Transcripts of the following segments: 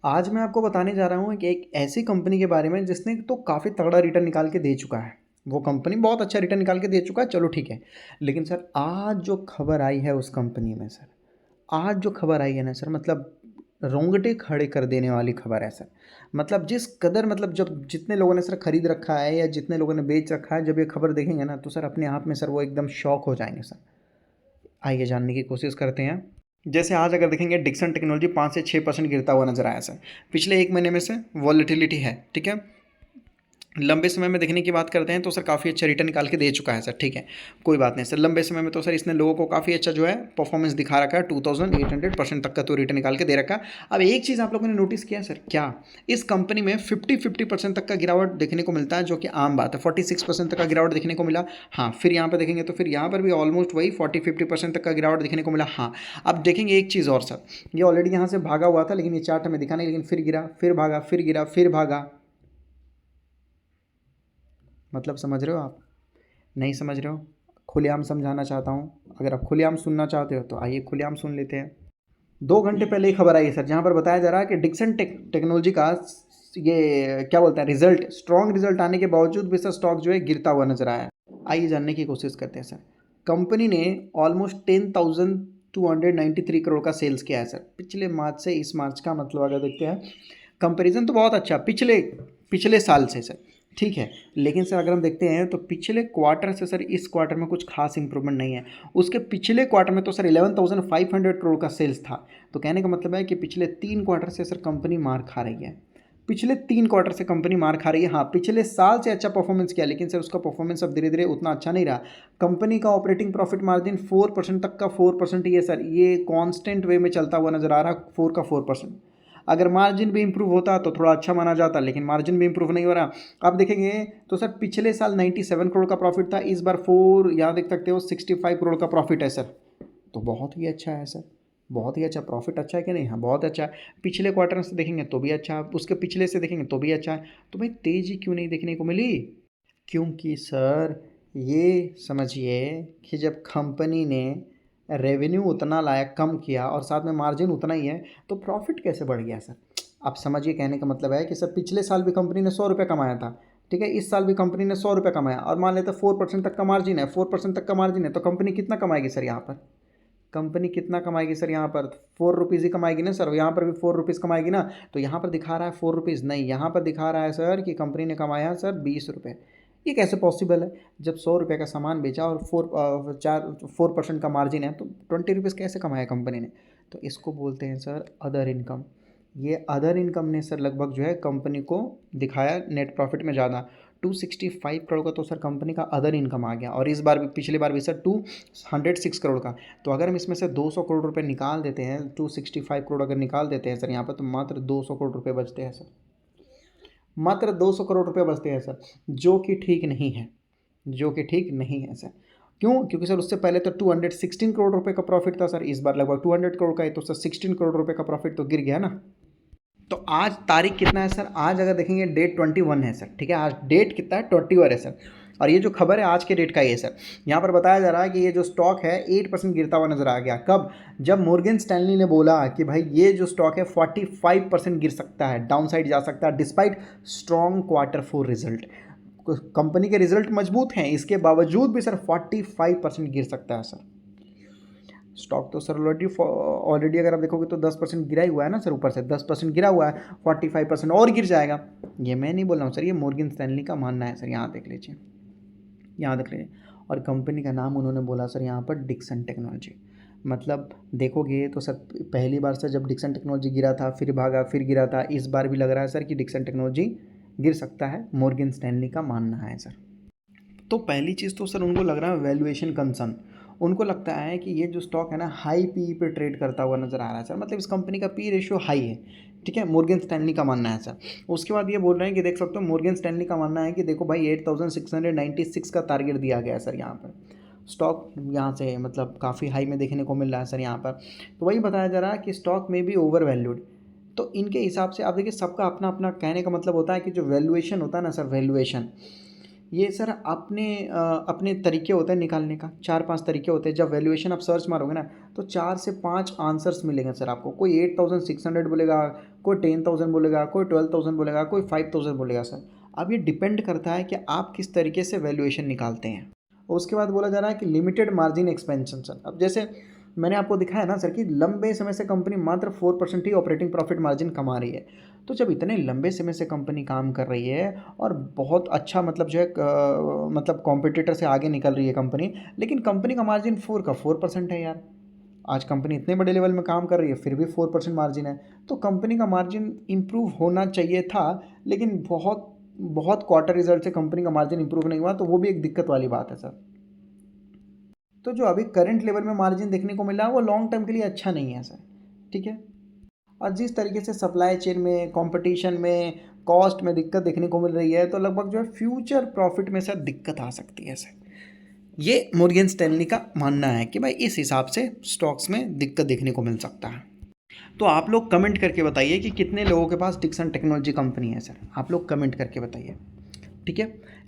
आज मैं आपको बताने जा रहा हूँ कि एक ऐसी कंपनी के बारे में जिसने तो काफ़ी तगड़ा रिटर्न निकाल के दे चुका है। वो कंपनी बहुत अच्छा रिटर्न निकाल के दे चुका है, चलो ठीक है। लेकिन सर आज जो खबर आई है उस कंपनी में सर, आज जो खबर आई है ना सर, मतलब रोंगटे खड़े कर देने वाली खबर है सर। मतलब जिस कदर, मतलब जब जितने लोगों ने सर खरीद रखा है या जितने लोगों ने बेच रखा है, जब ये खबर देखेंगे ना तो सर अपने आप में सर वो एकदम शॉक हो जाएंगे सर। आइए जानने की कोशिश करते हैं। जैसे आज अगर देखेंगे डिक्सन टेक्नोलॉजी 5 से 6% गिरता हुआ नजर आया सर। पिछले एक महीने में से वॉलेटिलिटी है, ठीक है। लंबे समय में देखने की बात करते हैं तो सर काफ़ी अच्छा रिटर्न निकाल के दे चुका है सर, ठीक है। कोई बात नहीं सर, लंबे समय में तो सर इसने लोगों को काफ़ी अच्छा जो है परफॉर्मेंस दिखा रखा है। 2800% तक का तो रिटर्न निकाल के दे रखा है। अब एक चीज़ आप लोगों ने नोटिस किया सर, क्या इस कंपनी में 50% तक का गिरावट देखने को मिलता है, जो कि आम बात है। 46% तक का गिरावट देखने को मिला। हाँ, फिर यहाँ पर देखेंगे तो फिर यहाँ पर भी ऑलमोस्ट वही 40-50% तक का गिरावट देखने को मिला। हाँ, अब देखेंगे एक चीज़ और सर, ये ऑलरेडी यहाँ से भागा हुआ था, लेकिन ये चार्ट हमें दिखा नहीं, लेकिन फिर गिरा, फिर भागा, फिर गिरा, फिर भागा। मतलब समझ रहे हो आप? नहीं समझ रहे हो? खुलेआम समझाना चाहता हूँ। अगर आप खुलेआम सुनना चाहते हो तो आइए खुलेआम सुन लेते हैं। 2 घंटे पहले ही खबर आई है सर, जहाँ पर बताया जा रहा है कि डिक्सन टेक्नोलॉजी का ये क्या बोलते हैं, रिजल्ट, स्ट्रॉन्ग रिजल्ट आने के बावजूद भी सर स्टॉक जो है गिरता हुआ नजर आया है। आइए जानने की कोशिश करते हैं सर। कंपनी ने ऑलमोस्ट 10,293 करोड़ का सेल्स किया है सर पिछले मार्च से इस मार्च का। मतलब अगर देखते हैं कंपैरिजन तो बहुत अच्छा पिछले पिछले साल से सर, ठीक है। लेकिन सर अगर हम देखते हैं तो पिछले क्वार्टर से सर इस क्वार्टर में कुछ खास इंप्रूवमेंट नहीं है। उसके पिछले क्वार्टर में तो सर 11,500 करोड़ का सेल्स था। तो कहने का मतलब है कि पिछले 3 क्वार्टर से सर कंपनी मार खा रही है। पिछले 3 क्वार्टर से कंपनी मार खा रही है। हाँ, पिछले साल से अच्छा परफॉर्मेंस किया, लेकिन सर उसका परफॉर्मेंस अब धीरे धीरे उतना अच्छा नहीं रहा। कंपनी का ऑपरेटिंग प्रॉफिट मार्जिन 4% तक का 4% ही है सर। ये कांस्टेंट वे में चलता हुआ नजर आ रहा, 4%। अगर मार्जिन भी इंप्रूव होता तो थोड़ा अच्छा माना जाता, लेकिन मार्जिन भी इंप्रूव नहीं हो रहा। आप देखेंगे तो सर पिछले साल 97 करोड़ का प्रॉफिट था, इस बार यहाँ देख सकते हो 65 करोड़ का प्रॉफिट है सर। तो बहुत ही अच्छा है सर, बहुत ही अच्छा प्रॉफिट। अच्छा है कि नहीं? हाँ, बहुत अच्छा है। पिछले क्वार्टर से देखेंगे तो भी अच्छा है, उसके पिछले से देखेंगे तो भी अच्छा है। तो भाई तेजी क्यों नहीं देखने को मिली? क्योंकि सर ये समझिए कि जब कंपनी ने रेवेन्यू उतना लाया, कम किया और साथ में मार्जिन उतना ही है, तो प्रॉफिट कैसे बढ़ गया सर? आप समझिए, कहने का मतलब है कि सर पिछले साल भी कंपनी ने 100 रुपये कमाया था, ठीक है। इस साल भी कंपनी ने 100 रुपये कमाया और मान लेते 4% तक का मार्जिन है, 4% तक का मार्जिन है, तो कंपनी कितना कमाएगी सर यहाँ पर? कंपनी कितना कमाएगी सर यहाँ पर? 4 रुपीज़ ही कमाएगी ना सर, यहाँ पर भी 4 रुपीज़ कमाएगी ना। तो यहाँ पर दिखा रहा है 4 रुपीज़ नहीं, यहाँ पर दिखा रहा है सर कि कंपनी ने कमाया सर 20 रुपये। ये कैसे पॉसिबल है? जब 100 रुपये का सामान बेचा और 4% का मार्जिन है, तो 20 रुपीज़ कैसे कमाया कंपनी ने? तो इसको बोलते हैं सर अदर इनकम। ये अदर इनकम ने सर लगभग जो है कंपनी को दिखाया नेट प्रॉफिट में ज़्यादा। 265 करोड़ का तो सर कंपनी का अदर इनकम आ गया, और इस बार भी, पिछली बार भी सर 206 करोड़ का। तो अगर हम इसमें से 200 करोड़ रुपए निकाल देते हैं, 265 करोड़ अगर निकाल देते हैं सर यहाँ पर, तो मात्र 200 करोड़ रुपए बचते हैं सर। मात्र 200 करोड़ रुपए बचते हैं सर, जो कि ठीक नहीं है, जो कि ठीक नहीं है सर। क्यों? क्योंकि सर उससे पहले तो 216 करोड़ रुपए का प्रॉफिट था सर, इस बार लगभग 200 करोड़ का है, तो सर 16 करोड़ रुपए का प्रॉफिट तो गिर गया ना। तो आज तारीख कितना है सर? आज अगर देखेंगे डेट 21 है सर, ठीक है। आज डेट कितना है? 21 है सर। और ये जो खबर है आज के डेट का ये सर, यहाँ पर बताया जा रहा है कि ये जो स्टॉक है 8% गिरता हुआ नजर आ गया। कब? जब मॉर्गन स्टैनली ने बोला कि भाई ये जो स्टॉक है 45% गिर सकता है, डाउन साइड जा सकता है, despite strong Q4 result. Company के रिजल्ट मजबूत हैं, इसके बावजूद भी सर 45% गिर सकता है सर। स्टॉक तो सर ऑलरेडी अगर आप देखोगे तो 10% गिरा ही हुआ है ना सर, ऊपर से 10% गिरा हुआ है, 45% और गिर जाएगा। ये मैं नहीं बोल रहा हूँ सर, ये मॉर्गन स्टैनली का मानना है सर। यहाँ देख लीजिए, यहाँ देख लीजिए। और कंपनी का नाम उन्होंने बोला सर यहाँ पर डिक्सन टेक्नोलॉजी। मतलब देखोगे तो सर पहली बार सर जब डिक्सन टेक्नोलॉजी गिरा था, फिर भागा, फिर गिरा था, इस बार भी लग रहा है सर कि डिक्सन टेक्नोलॉजी गिर सकता है, मॉर्गन स्टैनली का मानना है सर। तो पहली चीज़ तो सर उनको लग रहा है वैल्यूएशन कंसर्न। उनको लगता है कि ये जो स्टॉक है ना हाई पी पे ट्रेड करता हुआ नजर आ रहा है सर, मतलब इस कंपनी का पी रेशियो हाई है, ठीक है। मॉर्गन स्टैनली का मानना है सर। उसके बाद ये बोल रहे हैं कि देख सकते हो, मॉर्गन स्टैनली का मानना है कि देखो भाई 8,696 का टारगेट दिया गया है सर यहाँ पर। स्टॉक यहाँ से मतलब काफ़ी हाई में देखने को मिल रहा है सर यहाँ पर। तो वही बताया जा रहा है कि स्टॉक में भी ओवर वैल्यूड। तो इनके हिसाब से आप देखिए, सबका अपना अपना कहने का मतलब होता है कि जो वैल्यूएशन होता है ना सर, वैल्यूएशन, ये सर अपने तरीके होते हैं निकालने का, 4-5 तरीके होते हैं। जब वैल्यूएशन आप सर्च मारोगे ना तो 4 से 5 आंसर्स मिलेंगे सर आपको। कोई 8600 बोलेगा, कोई 10,000 बोलेगा, कोई 12,000 बोलेगा, कोई 5,000 बोलेगा सर। अब ये डिपेंड करता है कि आप किस तरीके से वैल्यूएशन निकालते हैं। और उसके बाद बोला जा रहा है कि लिमिटेड मार्जिन एक्सपेंशन सर। अब जैसे मैंने आपको दिखाया ना सर कि लंबे समय से कंपनी मात्र 4% ही ऑपरेटिंग प्रॉफिट मार्जिन कमा रही है। तो जब इतने लंबे समय से कंपनी काम कर रही है और बहुत अच्छा मतलब जो है मतलब कॉम्पिटिटर से आगे निकल रही है कंपनी, लेकिन कंपनी का मार्जिन 4 का 4% है यार। आज कंपनी इतने बड़े लेवल में काम कर रही है फिर भी 4% मार्जिन है। तो कंपनी का मार्जिन इम्प्रूव होना चाहिए था, लेकिन बहुत बहुत क्वार्टर रिजल्ट से कंपनी का मार्जिन इंप्रूव नहीं हुआ, तो वो भी एक दिक्कत वाली बात है सर। तो जो अभी करंट लेवल में मार्जिन देखने को मिल रहा है वो लॉन्ग टर्म के लिए अच्छा नहीं है सर। ठीक है। और जिस तरीके से सप्लाई चेन में, कंपटीशन में, कॉस्ट में दिक्कत देखने को मिल रही है, तो लगभग जो है फ्यूचर प्रॉफिट में सर दिक्कत आ सकती है सर। ये मॉर्गन स्टैनली का मानना है कि भाई इस हिसाब से स्टॉक्स में दिक्कत देखने को मिल सकता है। तो आप लोग कमेंट करके बताइए कि कितने लोगों के पास डिक्सन टेक्नोलॉजी कंपनी है सर। आप लोग कमेंट करके बताइए। ठीक है।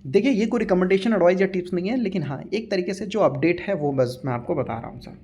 देखिए ये कोई रिकमेंडेशन एडवाइस या टिप्स नहीं है, लेकिन हाँ एक तरीके से जो अपडेट है वो बस मैं आपको बता रहा हूँ सर।